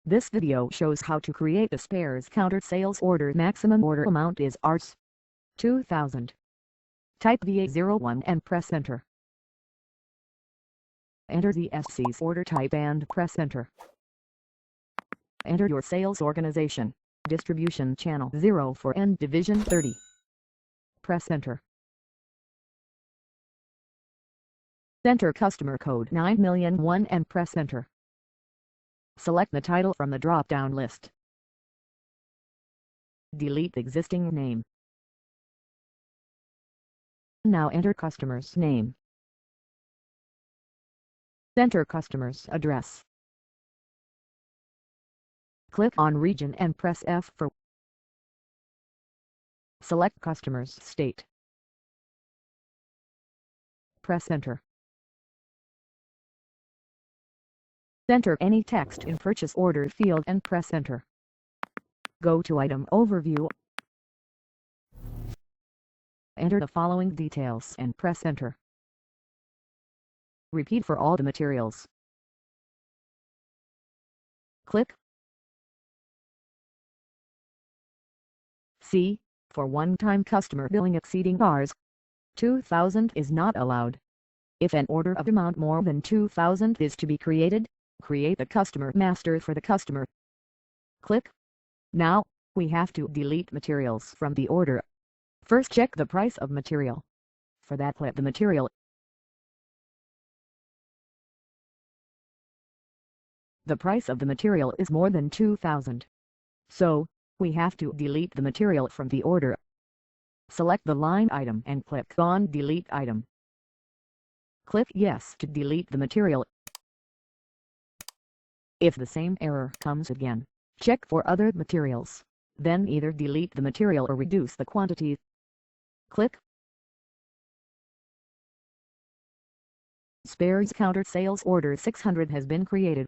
This video shows how to create a spares counter sales order. Maximum order amount is Rs. 2000. Type VA01 and press enter. Enter the SC's order type and press enter. Enter your sales organization, distribution channel 0 for N division 30. Press enter. Enter customer code 90001 and press enter. Select the title from the drop-down list. Delete existing name. Now enter customer's name. Enter customer's address. Click on region and press F for. Select customer's state. Press enter. Enter any text in purchase order field and press enter. Go to item overview. Enter the following details and press enter. Repeat for all the materials. Click. C. For one-time customer billing exceeding Rs. 2000 is not allowed. If an order of amount more than 2000 is to be created, create the customer master for the customer. Click. Now, we have to delete materials from the order. First check the price of material. For that, click the material. The price of the material is more than 2000. So, we have to delete the material from the order. Select the line item and click on Delete Item. Click Yes to delete the material. If the same error comes again, check for other materials, then either delete the material or reduce the quantity. Click. Spares counter sales order 600 has been created.